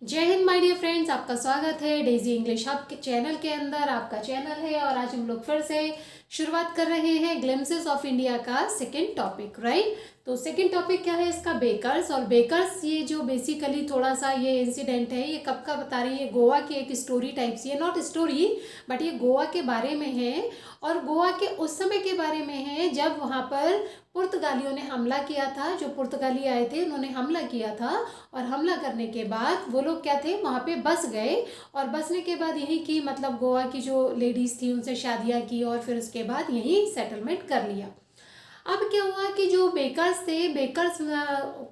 जय Hind my dear friends, आपका स्वागत है डेजी इंग्लिश हब के चैनल के अंदर। आपका चैनल है और आज हम लोग फिर से शुरुआत कर रहे हैं ग्लिम्सेस ऑफ इंडिया का सेकंड टॉपिक, राइट। तो सेकंड टॉपिक क्या है इसका? बेकर्स। और बेकर्स ये जो बेसिकली थोड़ा सा ये इंसिडेंट है, ये कब का बता रही है? गोवा की एक स्टोरी टाइप सी है, नॉट स्टोरी बट ये गोवा के बारे में है। और गोवा के उस समय के बारे में है जब वहाँ पर पुर्तगालियों ने हमला किया था। जो पुर्तगाली आए थे उन्होंने हमला किया था और हमला करने के बाद वो लोग क्या थे, वहाँ पे बस गए। और बसने के बाद यही की मतलब गोवा की जो लेडीज़ थी उनसे शादियाँ की और फिर उसके बाद यहीं सेटलमेंट कर लिया। अब क्या हुआ कि जो बेकर्स थे, बेकर्स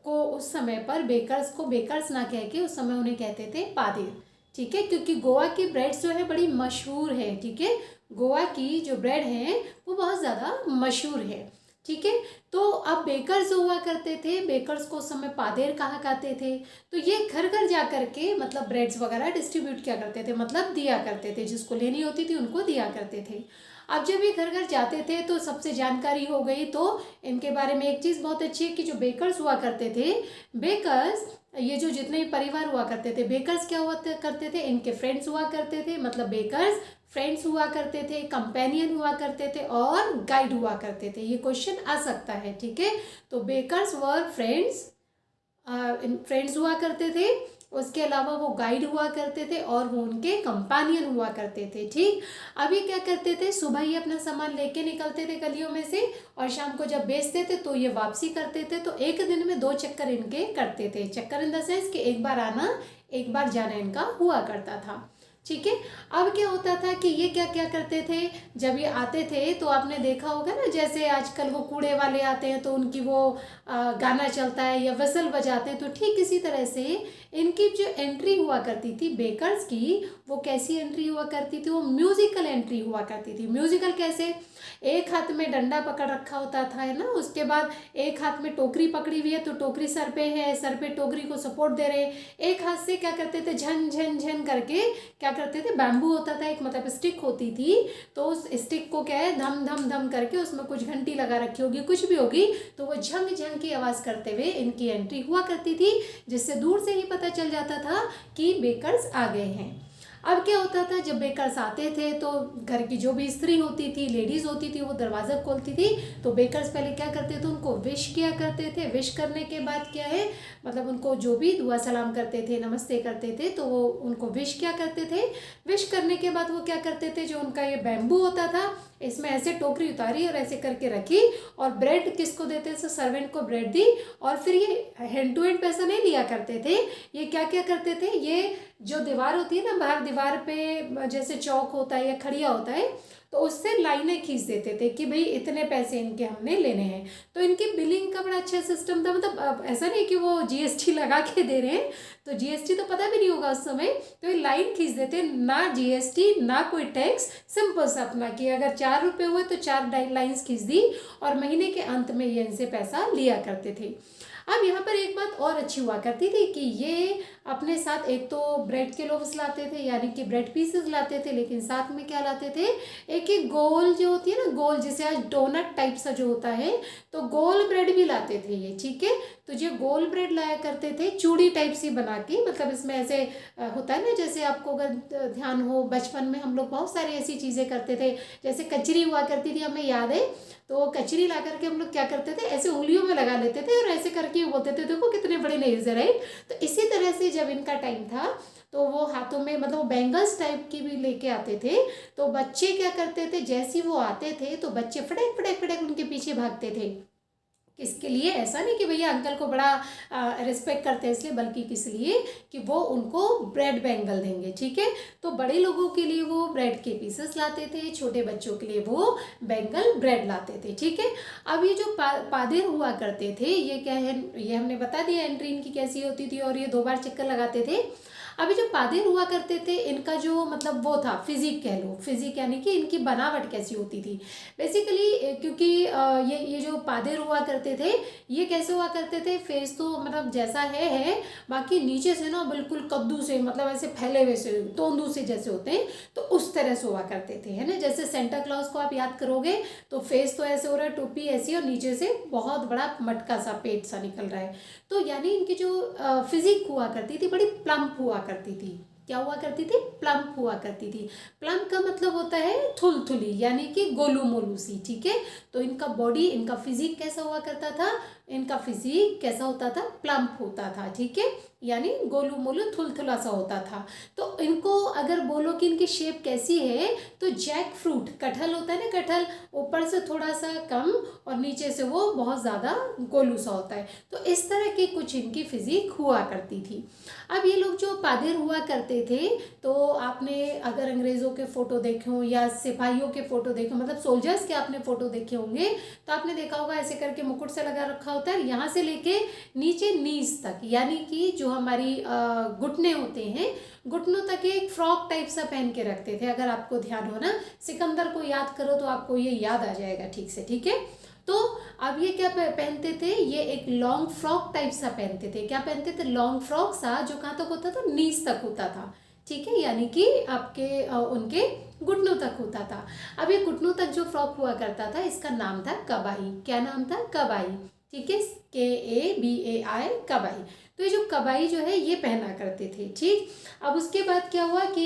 को उस समय पर बेकर्स को बेकर्स ना कह के उस समय उन्हें कहते थे पादेर, ठीक है। क्योंकि गोवा की ब्रेड्स जो है बड़ी मशहूर है, ठीक है। गोवा की जो ब्रेड है वो बहुत ज़्यादा मशहूर है, ठीक है। तो अब बेकर्स जो हुआ करते थे, बेकर्स को उस समय पादेर कहा करते थे। तो ये घर घर जा करके मतलब ब्रेड्स वगैरह डिस्ट्रीब्यूट किया करते थे, मतलब दिया करते थे, जिसको लेनी होती थी उनको दिया करते थे। अब जब ये घर घर जाते थे तो सबसे जानकारी हो गई। तो इनके बारे में एक चीज़ बहुत अच्छी है कि जो बेकर्स हुआ करते थे, बेकर्स ये जो जितने भी परिवार हुआ करते थे, बेकर्स क्या हुआ करते थे, इनके फ्रेंड्स हुआ करते थे। मतलब बेकर्स फ्रेंड्स हुआ करते थे, कंपेनियन हुआ करते थे और गाइड हुआ करते थे। ये क्वेश्चन आ सकता है, ठीक है। तो बेकर्स वर फ्रेंड्स, फ्रेंड्स हुआ करते थे। उसके अलावा वो गाइड हुआ करते थे और वो उनके कंपेनियन हुआ करते थे, ठीक। अभी क्या करते थे, सुबह ही अपना सामान लेके निकलते थे गलियों में से और शाम को जब बेचते थे तो ये वापसी करते थे। तो एक दिन में 2 चक्कर इनके करते थे। चक्कर इन द सेंस कि एक बार आना एक बार जाना इनका हुआ करता था, ठीक है। अब क्या होता था कि ये क्या क्या करते थे, जब ये आते थे तो आपने देखा होगा ना, जैसे आजकल वो कूड़े वाले आते हैं तो उनकी वो गाना चलता है या विसल बजाते हैं, तो ठीक इसी तरह से इनकी जो एंट्री हुआ करती थी बेकर्स की, वो कैसी एंट्री हुआ करती थी? वो म्यूजिकल एंट्री हुआ करती थी। म्यूजिकल कैसे? एक हाथ में डंडा पकड़ रखा होता था, है ना। उसके बाद एक हाथ में टोकरी पकड़ी हुई है तो टोकरी सर पे है, सर पे टोकरी को सपोर्ट दे रहे हैं। एक हाथ से क्या करते थे, झन झन झन करके क्या करते थे, बैम्बू होता था एक, मतलब स्टिक होती थी। तो उस स्टिक को क्या है, धम धम धम करके उसमें कुछ घंटी लगा रखी होगी, कुछ भी होगी, तो वो झंग झंग की आवाज़ करते हुए इनकी एंट्री हुआ करती थी, जिससे दूर से ही पता चल जाता था कि बेकर्स आ गए हैं। अब क्या होता था, जब बेकर्स आते थे तो घर की जो भी स्त्री होती थी, लेडीज़ होती थी, वो दरवाज़ा खोलती थी। तो बेकर्स पहले क्या करते थे, उनको विश किया करते थे। विश करने के बाद क्या है, मतलब उनको जो भी दुआ सलाम करते थे, नमस्ते करते थे, तो वो उनको विश किया करते थे। विश करने के बाद वो क्या करते थे, जो उनका ये बैम्बू होता था, इसमें ऐसे टोकरी उतारी और ऐसे करके रखी और ब्रेड किसको देते थे, सर्वेंट को ब्रेड दी। और फिर ये हैंड टू हैंड पैसा नहीं लिया करते थे, ये क्या क्या करते थे, ये जो दीवार होती है ना, बाहर दीवार पे जैसे चौक होता है या खड़िया होता है, तो उससे लाइनें खींच देते थे कि भाई इतने पैसे इनके हमने लेने हैं। तो इनकी बिलिंग का बड़ा अच्छा सिस्टम था। मतलब ऐसा नहीं कि वो जीएसटी लगा के दे रहे हैं, तो जीएसटी तो पता भी नहीं होगा उस समय, तो ये लाइन खींच देते, ना जीएसटी ना कोई टैक्स, सिंपल सा अपना कि अगर 4 रुपये हुए तो 4 लाइन्स खींच दी और महीने के अंत में ये इनसे पैसा लिया करते थे। अब यहाँ पर एक बात और अच्छी हुआ करती थी कि ये अपने साथ एक तो ब्रेड के लोव्स लाते थे, यानी कि ब्रेड पीसेस लाते थे, लेकिन साथ में क्या लाते थे, एक एक गोल जो होती है ना, गोल जैसे आज डोनट टाइप सा जो होता है, तो गोल ब्रेड भी लाते थे ये, ठीक है। तो जो गोल ब्रेड लाया करते थे चूड़ी टाइप सी बना के, मतलब इसमें ऐसे होता है ना, जैसे आपको अगर ध्यान हो, बचपन में हम लोग बहुत सारी ऐसी चीज़ें करते थे, जैसे कचरी हुआ करती थी, हमें याद है। तो कचरी ला करके हम लोग क्या करते थे, ऐसे उंगलियों में लगा लेते थे और ऐसे करके बोलते थे देखो कितने बड़े नेल्स है, राइट। तो इसी तरह से जब इनका टाइम था तो वो हाथों में मतलब बैंगल्स टाइप की भी लेके आते थे। तो बच्चे क्या करते थे, जैसे वो आते थे तो बच्चे फटक फटक फटक उनके पीछे भागते थे। किसके लिए? ऐसा नहीं कि भैया अंकल को बड़ा रिस्पेक्ट करते हैं इसलिए, बल्कि किस लिए कि वो उनको ब्रेड बैंगल देंगे, ठीक है। तो बड़े लोगों के लिए वो ब्रेड के पीसेस लाते थे, छोटे बच्चों के लिए वो बैंगल ब्रेड लाते थे, ठीक है। अब ये जो पादेर हुआ करते थे, ये क्या है, ये हमने बता दिया एंट्री इनकी कैसी होती थी और ये 2 बार चक्कर लगाते थे। अभी जो पादेर हुआ करते थे, इनका जो मतलब वो था फिजिक, कह लो फिजिक, यानी कि इनकी बनावट कैसी होती थी बेसिकली, क्योंकि ये जो पादेर हुआ करते करते थे, ये कैसे हुआ करते थे, फेस तो मतलब जैसा है, बाकी नीचे से ना बिल्कुल कद्दू से, मतलब ऐसे फैले हुए से, तोंदू से जैसे होते हैं, तो उस तरह से हुआ करते थे, है ना। जैसे सेंटा क्लॉज को आप याद करोगे तो फेस तो ऐसे हो रहा है, टोपी ऐसी, और नीचे से बहुत बड़ा मटका सा, पेट सा निकल रहा है। तो यानी इनकी जो फिजिक हुआ करती थी, बड़ी प्लम्प हुआ करती थी। क्या हुआ करती थी, प्लम्प हुआ करती थी। प्लम्प का मतलब होता है थुलथुली, यानी कि गोलू मोलू सी, ठीक है। तो इनका बॉडी, इनका फिजिक कैसा हुआ करता था, इनका फिजिक कैसा होता था, प्लम्प होता था, ठीक है, यानी गोलू मोलू थुलथुला सा होता था। तो इनको अगर बोलो कि इनकी शेप कैसी है, तो जैक फ्रूट, कटहल होता है ना, कटहल ऊपर से थोड़ा सा कम और नीचे से वो बहुत ज़्यादा गोलू सा होता है। तो इस तरह की कुछ इनकी फिजिक हुआ करती थी। अब ये लोग जो पादेर हुआ करते थे, तो आपने अगर अंग्रेज़ों के फ़ोटो देखे हों या सिपाहियों के फ़ोटो देखे, मतलब सोल्जर्स के आपने फ़ोटो देखे होंगे, तो आपने देखा होगा ऐसे करके मुकुट से लगा रखा होता है, यहाँ से लेके नीचे नीज तक, यानी कि जो हमारी घुटने होते हैं, घुटनों तक एक फ्रॉक टाइप सा पहन के रखते थे। अगर आपको ध्यान हो ना, सिकंदर को याद करो तो आपको ये याद आ जाएगा ठीक से, ठीक है। तो अब ये क्या पहनते थे, ये एक लॉन्ग फ्रॉक टाइप सा पहनते थे। क्या पहनते थे, लॉन्ग फ्रॉक सा, जो कहाँ तक होता था, नीज तक होता था, ठीक है, यानी कि आपके उनके घुटनों तक होता था। अब ये घुटनों तक जो फ्रॉक हुआ करता था, इसका नाम था कबाई। क्या नाम था, कबाई, ठीक है, KABAI, कबाई। तो ये जो कबाई जो है ये पहना करते थे, ठीक। अब उसके बाद क्या हुआ कि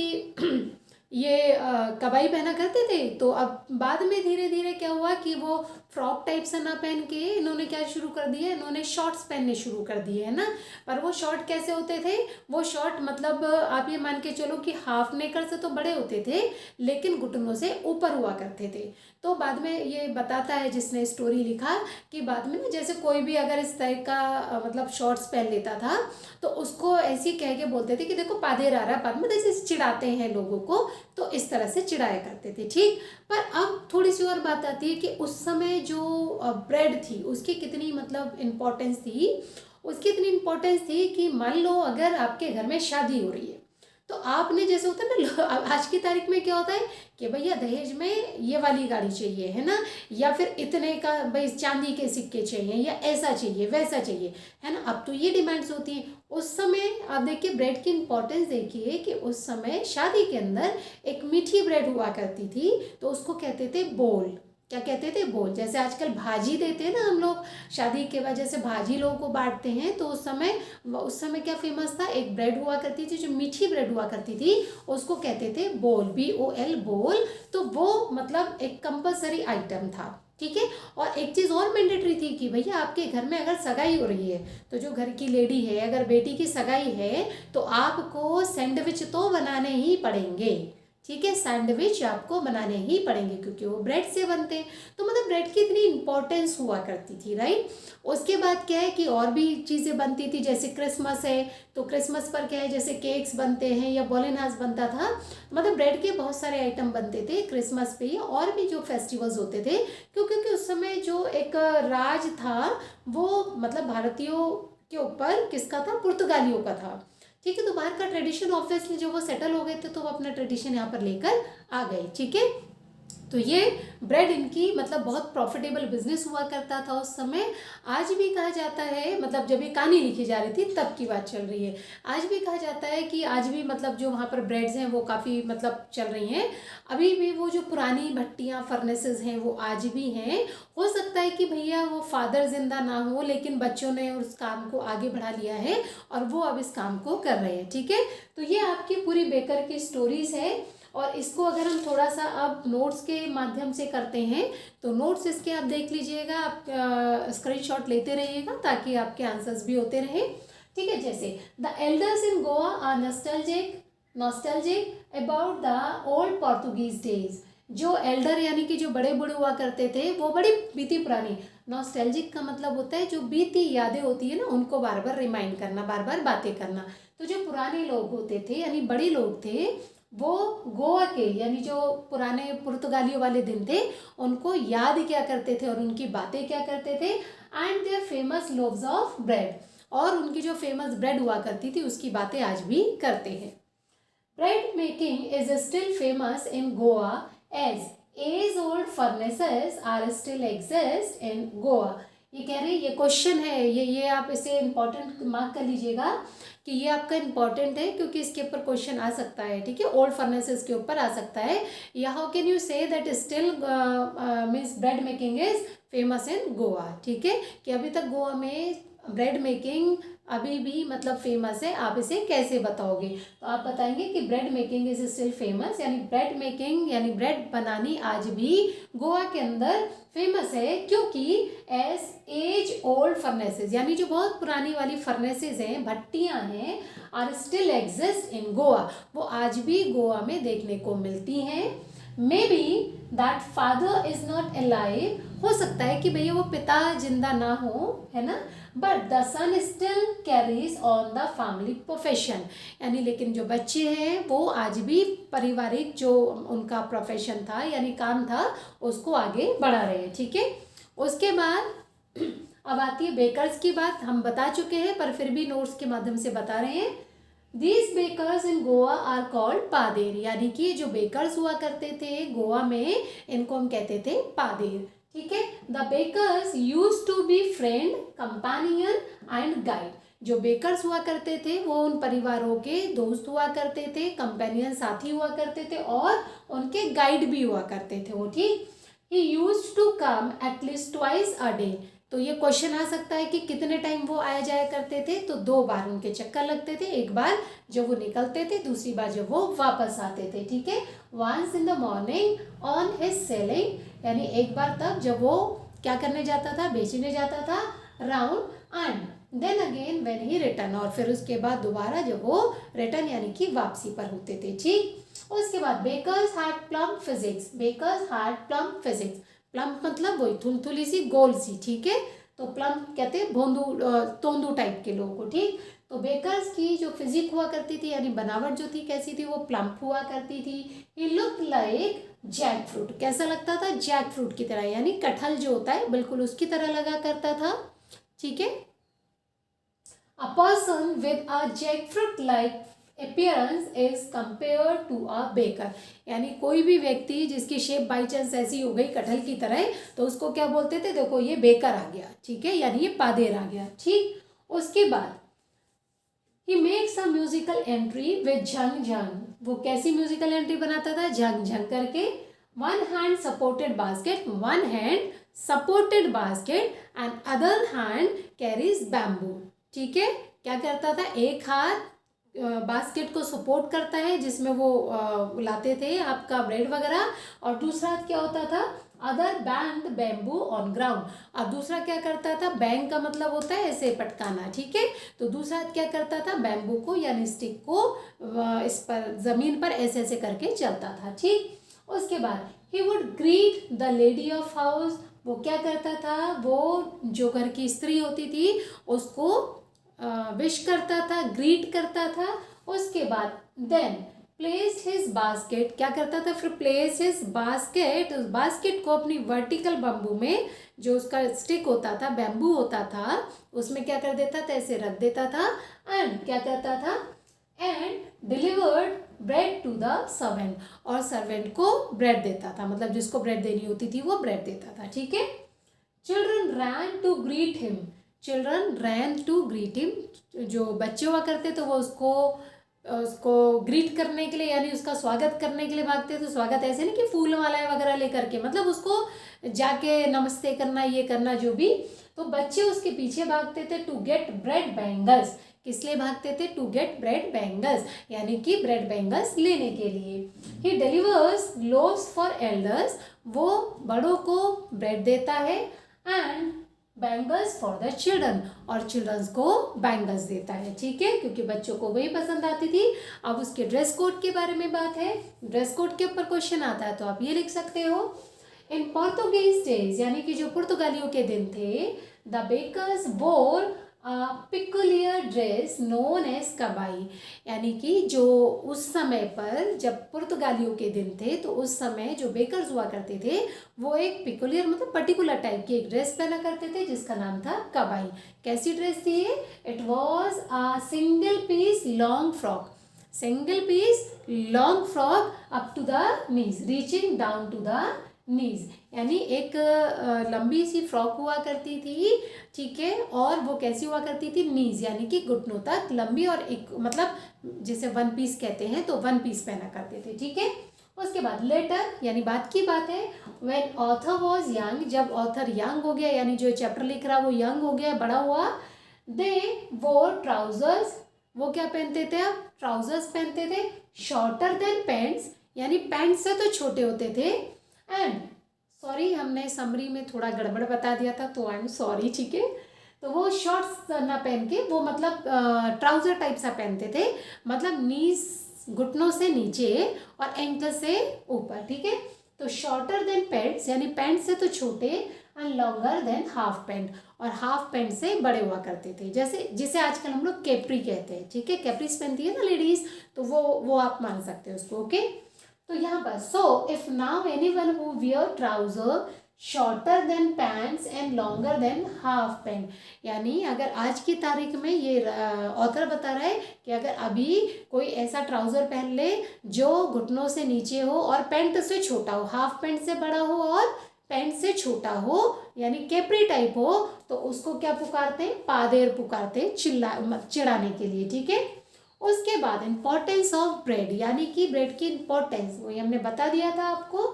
ये कबाई पहना करते थे। तो अब बाद में धीरे धीरे क्या हुआ कि वो फ्रॉक टाइप सा ना पहन के इन्होंने क्या शुरू कर दिया, इन्होंने शॉर्ट्स पहनने शुरू कर दिए, है ना। पर वो शॉर्ट कैसे होते थे, वो शॉर्ट मतलब आप ये मान के चलो कि हाफ नेकर से तो बड़े होते थे, लेकिन घुटनों से ऊपर हुआ करते थे। तो बाद में ये बताता है जिसने स्टोरी लिखा कि बाद में ना जैसे कोई भी अगर इस तरह का मतलब शॉर्ट्स पहन लेता था, तो उसको ऐसे ही कह के बोलते थे कि देखो पादेर आ रहा है, बाद में जैसे चिढ़ाते हैं लोगों को, तो इस तरह से चिढ़ाया करते थे, ठीक। पर अब थोड़ी सी और बात आती है कि उस समय जो ब्रेड थी उसकी कितनी मतलब इम्पोर्टेंस थी। उसकी इतनी इम्पोर्टेंस थी कि मान लो अगर आपके घर में शादी हो रही है, तो आपने जैसे होता है ना, आज की तारीख में क्या होता है कि भैया दहेज में ये वाली गाड़ी चाहिए, है ना, या फिर इतने का भाई चांदी के सिक्के चाहिए, या ऐसा चाहिए वैसा चाहिए, है ना। अब तो ये डिमांड्स होती हैं। उस समय आप देखिए ब्रेड की इंपॉर्टेंस देखिए कि उस समय शादी के अंदर एक मीठी ब्रेड हुआ करती थी, तो उसको कहते थे बोल। क्या कहते थे, बोल। जैसे आजकल भाजी देते हैं ना हम लोग शादी के बाद, जैसे भाजी लोगों को बांटते हैं, तो उस समय क्या फेमस था, एक ब्रेड हुआ करती थी, जो मीठी ब्रेड हुआ करती थी, उसको कहते थे बोल, BOL, बोल। तो वो मतलब एक कंपलसरी आइटम था, ठीक है। और एक चीज़ और मैंडेटरी थी कि भैया आपके घर में अगर सगाई हो रही है, तो जो घर की लेडी है, अगर बेटी की सगाई है, तो आपको सैंडविच तो बनाने ही पड़ेंगे, ठीक है, सैंडविच आपको बनाने ही पड़ेंगे, क्योंकि वो ब्रेड से बनते हैं। तो मतलब ब्रेड की इतनी इंपॉर्टेंस हुआ करती थी, राइट। उसके बाद क्या है कि और भी चीज़ें बनती थी, जैसे क्रिसमस है, तो क्रिसमस पर क्या है, जैसे केक्स बनते हैं या बोलेनास बनता था, मतलब ब्रेड के बहुत सारे आइटम बनते थे क्रिसमस पे, और भी जो फेस्टिवल्स होते थे, क्योंकि उस समय जो एक राज था वो मतलब भारतीयों के ऊपर किसका था, पुर्तगालियों का था, ठीक है। तो बाहर का ट्रेडिशन ऑब्वियसली जो वो सेटल हो गए थे, तो वो अपना ट्रेडिशन यहाँ पर लेकर आ गए, ठीक है। तो ये ब्रेड इनकी मतलब बहुत प्रॉफिटेबल बिजनेस हुआ करता था उस समय। आज भी कहा जाता है, मतलब जब ये कहानी लिखी जा रही थी तब की बात चल रही है, आज भी कहा जाता है कि आज भी मतलब जो वहाँ पर ब्रेड्स हैं वो काफ़ी मतलब चल रही हैं। अभी भी वो जो पुरानी भट्टियाँ, फर्नेसेस हैं, वो आज भी हैं। हो सकता है कि भैया वो फादर जिंदा ना हो, लेकिन बच्चों ने उस काम को आगे बढ़ा लिया है और वो अब इस काम को कर रहे हैं, ठीक है। तो ये आपकी पूरी बेकर की स्टोरीज है, और इसको अगर हम थोड़ा सा अब नोट्स के माध्यम से करते हैं, तो नोट्स इसके आप देख लीजिएगा, आप स्क्रीनशॉट लेते रहिएगा ताकि आपके आंसर्स भी होते रहे, ठीक है। जैसे the elders in Goa are nostalgic about the old Portuguese days. जो एल्डर यानी कि जो बड़े बूढ़े हुआ करते थे, वो बड़ी बीती पुरानी, नॉस्टैल्जिक का मतलब होता है जो बीती यादें होती है ना, उनको बार बार रिमाइंड करना, बार बार बातें करना। तो जो पुराने लोग होते थे यानी बड़े लोग थे, वो गोवा के यानी जो पुराने पुर्तगालियों वाले दिन थे, उनको याद क्या करते थे और उनकी बातें क्या करते थे, and their famous loaves of bread, और उनकी जो फेमस ब्रेड हुआ करती थी उसकी बातें आज भी करते हैं। Bread making is still famous in Goa as as old furnaces are still exist in Goa. ये कह रहे हैं, ये क्वेश्चन है, ये आप इसे इम्पोर्टेंट मार्क कर लीजिएगा कि ये आपका इम्पोर्टेंट है क्योंकि इसके ऊपर क्वेश्चन आ सकता है, ठीक है, ओल्ड फर्नेसेस के ऊपर आ सकता है। या how can you say that still means bread making is famous in Goa, ठीक है, कि अभी तक गोवा में ब्रेड मेकिंग अभी भी मतलब फेमस है, आप इसे कैसे बताओगे? तो आप बताएंगे कि bread making is still famous, यानी ब्रेड मेकिंग यानी ब्रेड बनानी आज भी गोवा के अंदर फेमस है, क्योंकि एज एज ओल्ड फर्नेसेस यानी जो बहुत पुरानी वाली फर्नेसेस हैं, भट्टियां हैं, are still exist in Goa, वो आज भी गोवा में देखने को मिलती हैं। Maybe that father is not alive, हो सकता है कि भैया वो पिता जिंदा ना हो, है ना, but the son still carries on the family profession, यानी लेकिन जो बच्चे हैं वो आज भी पारिवारिक जो उनका प्रोफेशन था यानी काम था उसको आगे बढ़ा रहे हैं, ठीक है। उसके बाद अब आती है बेकर्स की बात, हम बता चुके हैं पर फिर भी नोट्स के माध्यम से बता रहे हैं। These bakers in Goa are called पादेर, यानी कि जो बेकर्स हुआ करते थे गोवा में इनको हम कहते थे पादेर, ठीक है। The bakers use to be friend, companion and guide, जो बेकर्स हुआ करते थे वो उन परिवारों के दोस्त हुआ करते थे, कंपेनियन साथी हुआ करते थे और उनके गाइड भी हुआ करते थे वो, ठीक। He used to come at least twice a day, तो ये क्वेश्चन आ सकता है कि कितने टाइम वो आया जाया करते थे, तो 2 बार उनके चक्कर लगते थे, एक बार जब वो निकलते थे, दूसरी बार जब वो वापस आते थे, ठीक है। Once in the morning on his selling, यानी एक बार तब जब वो क्या करने जाता था, बेचने जाता था, round, and then again when he return, और फिर उसके बाद दोबारा जब वो रिटर्न यानी कि वापसी पर होते थे, ठीक। उसके बाद bakers had plum physics, bakers had plum physics, plum मतलब वही थुलथुली सी गोल सी, ठीक है, तो प्लम कहते हैं भोंदू तोंदू टाइप के लोगों को, ठीक। तो बेकर्स की जो फिजिक हुआ करती थी यानी बनावट जो थी कैसी थी, वो प्लम्प हुआ करती थी। ही लुक लाइक जैक फ्रूट, कैसा लगता था, जैक फ्रूट की तरह, यानी कटहल जो होता है बिल्कुल उसकी तरह लगा करता था, ठीक है। A person with a jackfruit like appearance is compare to a baker, यानी कोई भी व्यक्ति जिसकी शेप बाई चांस ऐसी हो गई कटहल की तरह, तो उसको क्या बोलते थे, देखो ये बेकर आ गया, ठीक है, यानी ये पादेर आ गया, ठीक। उसके बाद he makes a musical entry with Jhang Jhang, वो कैसी म्यूजिकल एंट्री बनाता था, झंग झंग करके। One hand supported basket, one hand supported basket and other hand carries bamboo, ठीक है, क्या करता था, एक हाथ बास्केट को सपोर्ट करता है जिसमें वो लाते थे आपका ब्रेड वगैरह, और दूसरा हाथ क्या होता था, other band bamboo on ground, और दूसरा क्या करता था, बैंग का मतलब होता है ऐसे पटकाना, ठीक है, तो दूसरा हाथ क्या करता था, बैम्बू को यानी स्टिक को इस पर जमीन पर ऐसे ऐसे करके चलता था, ठीक। उसके बाद he would greet the lady of house, वो क्या करता था, वो जो घर की स्त्री होती थी उसको विश करता था, ग्रीट करता था। उसके बाद देन प्लेस हिज बास्केट, क्या करता था फिर, प्लेस हिज बास्केट, उस बास्केट को अपनी वर्टिकल बम्बू में, जो उसका स्टिक होता था, बैम्बू होता था, उसमें क्या कर देता था, ऐसे रख देता था, एंड क्या करता था, and delivered bread to the servant, और सर्वेंट को ब्रेड देता था, मतलब जिसको ब्रेड देनी होती थी वो ब्रेड देता था, ठीक है। Children ran to greet him, children ran to greet him, जो बच्चे हुआ करते तो वो उसको ग्रीट करने के लिए यानी उसका स्वागत करने के लिए भागते, तो स्वागत ऐसे नहीं कि फूल मालाएं वगैरह लेकर के, मतलब उसको जाके नमस्ते करना, ये करना जो भी, तो बच्चे उसके पीछे भागते थे टू गेट ब्रेड बैंगल्स, किस लिए भागते थे, टू गेट ब्रेड बैंगल्स, यानी कि ब्रेड बैंगल्स लेने के लिए। ही डिलीवर्स लोव्स फॉर एल्डर्स, वो बड़ों को ब्रेड देता है, and bangles for the children, और चिल्ड्रंस को बैंगल्स देता है, ठीक है, क्योंकि बच्चों को वही पसंद आती थी। अब उसके ड्रेस कोड के बारे में बात है, ड्रेस कोड के ऊपर क्वेश्चन आता है तो आप ये लिख सकते हो, इन पोर्तुगीज डेज, यानी कि जो पुर्तगालियों के दिन थे, द बेकर्स वोर पिकुलियर ड्रेस नोन एज कबाई, यानी कि जो उस समय पर जब पुर्तगालियों के दिन थे तो उस समय जो बेकर्स हुआ करते थे वो एक पिकुलियर मतलब पर्टिकुलर टाइप की एक ड्रेस पहना करते थे जिसका नाम था कबाई। कैसी ड्रेस थी ये, it was a single piece long frock, single piece long frock up to the knees reaching down to the knees, यानी एक लंबी सी फ्रॉक हुआ करती थी, ठीक है, और वो कैसी हुआ करती थी, नीज यानी कि घुटनों तक लंबी, और एक मतलब जिसे वन पीस कहते हैं, तो वन पीस पहना करते थे, ठीक है। उसके बाद लेटर यानी बाद की बात है, व्हेन ऑथर वॉज यंग, जब ऑथर यंग हो गया यानी जो चैप्टर लिख रहा वो यंग हो गया, बड़ा हुआ, दे वो ट्राउजर्स, वो क्या पहनते थे, अब ट्राउजर्स पहनते थे, शॉर्टर देन पैंट्स, यानी पैंट से तो छोटे होते थे, एंड सॉरी हमने समरी में थोड़ा गड़बड़ बता दिया था, तो आई एम सॉरी, ठीक है। तो वो शॉर्ट्स ना पहन के वो मतलब ट्राउजर टाइप सा पहनते थे, मतलब नीज घुटनों से नीचे और एंकल से ऊपर, ठीक है। तो शॉर्टर देन पैंट्स यानी पैंट से तो छोटे, and longer than half pant, और हाफ पैंट से बड़े हुआ करते थे, जैसे जिसे आजकल हम लोग कैप्री कहते हैं, ठीक है, कैप्रीज पहनती है ना लेडीज, तो वो आप मान सकते हो उसको, ओके। तो यहाँ पर so if now anyone who wear trouser shorter than pants and longer than half pant, यानी अगर आज की तारीख में ये ऑथर बता रहा है कि अगर अभी कोई ऐसा ट्राउजर पहन ले जो घुटनों से नीचे हो और पैंट से छोटा हो, हाफ पैंट से बड़ा हो और पैंट से छोटा हो, यानी कैप्री टाइप हो, तो उसको क्या पुकारते हैं, पादेर पुकारते हैं, चिढ़ाने के लिए, ठीक है। उसके बाद इंपॉर्टेंस ऑफ ब्रेड, यानी कि ब्रेड की इंपॉर्टेंस वही हमने बता दिया था आपको।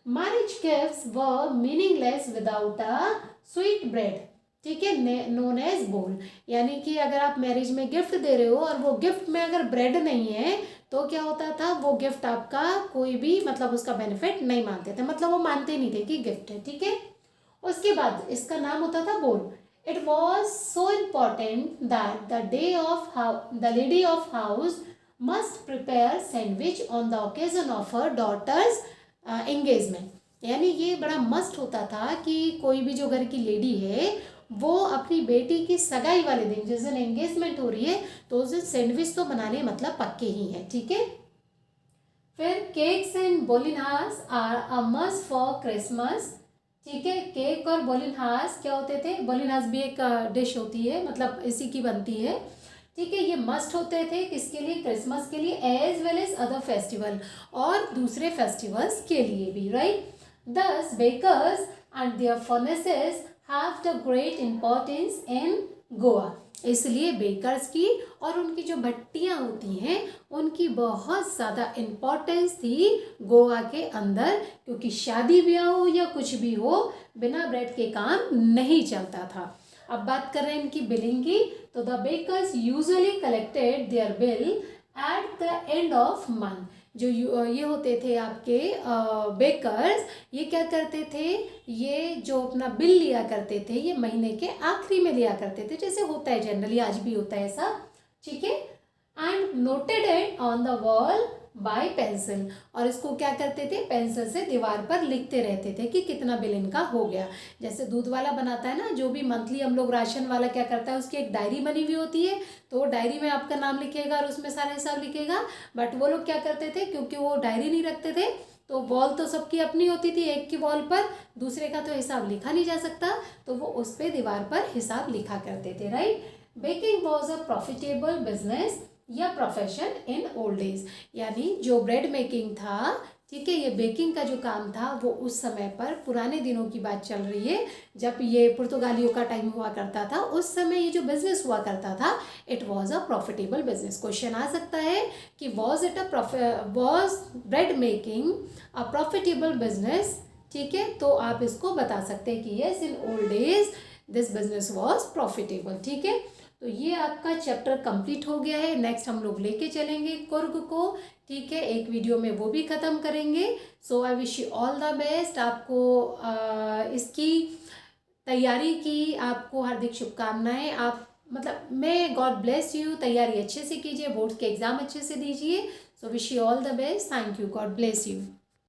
Marriage gifts were meaningless without a sweet bread, ठीक है, नोन एज बोल, यानी कि अगर आप मैरिज में गिफ्ट दे रहे हो और वो गिफ्ट में अगर ब्रेड नहीं है तो क्या होता था, वो गिफ्ट आपका कोई भी मतलब उसका बेनिफिट नहीं मानते थे, मतलब वो मानते नहीं थे कि गिफ्ट है, ठीक है। उसके बाद इसका नाम होता था बोल। It was so important that the lady of house must prepare sandwich on the occasion of her daughter's engagement. यानी ये बड़ा मस्ट होता था कि कोई भी जो घर की लेडी है वो अपनी बेटी की सगाई वाले दिन, जिस दिन एंगेजमेंट हो रही है, तो उस दिन सैंडविच तो बनाने मतलब पक्के ही हैं, ठीक है। फिर cakes and bolinhas are a must for Christmas, ठीक है। केक और बोलिनहास क्या होते थे, बोलिनहास भी एक डिश होती है, मतलब इसी की बनती है, ठीक है। ये मस्ट होते थे किसके लिए, क्रिसमस के लिए, as well as other festival, और दूसरे फेस्टिवल्स के लिए भी, right. Thus bakers and their furnaces have the great importance in Goa, इसलिए बेकर्स की और उनकी जो भट्टियाँ होती हैं उनकी बहुत ज़्यादा इम्पोर्टेंस थी गोवा के अंदर, क्योंकि शादी ब्याह हो या कुछ भी हो, बिना ब्रेड के काम नहीं चलता था। अब बात कर रहे हैं इनकी बिलिंग की, तो the bakers usually collected their bill at the end of month, जो ये होते थे आपके बेकर्स, ये क्या करते थे, ये जो अपना बिल लिया करते थे ये महीने के आखिरी में लिया करते थे, जैसे होता है जनरली, आज भी होता है ऐसा, ठीक है। And noted it on the wall bye pencil, और इसको क्या करते थे, पेंसिल से दीवार पर लिखते रहते थे कि कितना बिल इनका हो गया। जैसे दूध वाला बनाता है ना, जो भी मंथली हम लोग राशन वाला क्या करता है, उसकी एक डायरी बनी हुई होती है, तो वो डायरी में आपका नाम लिखेगा और उसमें सारा हिसाब लिखेगा। बट वो लोग क्या करते थे, क्योंकि वो डायरी नहीं रखते थे, तो वॉल तो सबकी अपनी होती थी, एक की वॉल पर दूसरे का तो हिसाब लिखा नहीं जा सकता, तो वो उस पर दीवार पर हिसाब लिखा करते थे, right. Baking was a profitable business या प्रोफेशन इन ओल्ड एज, यानी जो ब्रेड मेकिंग था, ठीक है, ये बेकिंग का जो काम था वो उस समय पर, पुराने दिनों की बात चल रही है, जब ये पुर्तगालियों का टाइम हुआ करता था, उस समय ये जो बिजनेस हुआ करता था, it was a profitable business. Question आ सकता है कि was bread making a profitable business, ठीक है, तो आप इसको बता सकते हैं कि yes, in old age this business was profitable, ठीक है। तो ये आपका चैप्टर कंप्लीट हो गया है। नेक्स्ट हम लोग लेके चलेंगे कुर्ग को, ठीक है, एक वीडियो में वो भी ख़त्म करेंगे। So I wish you all the best. आपको इसकी तैयारी की आपको हार्दिक शुभकामनाएं। आप मतलब मैं गॉड ब्लेस यू, तैयारी अच्छे से कीजिए, बोर्ड के एग्ज़ाम अच्छे से दीजिए। So wish you all the best. Thank you, God bless you.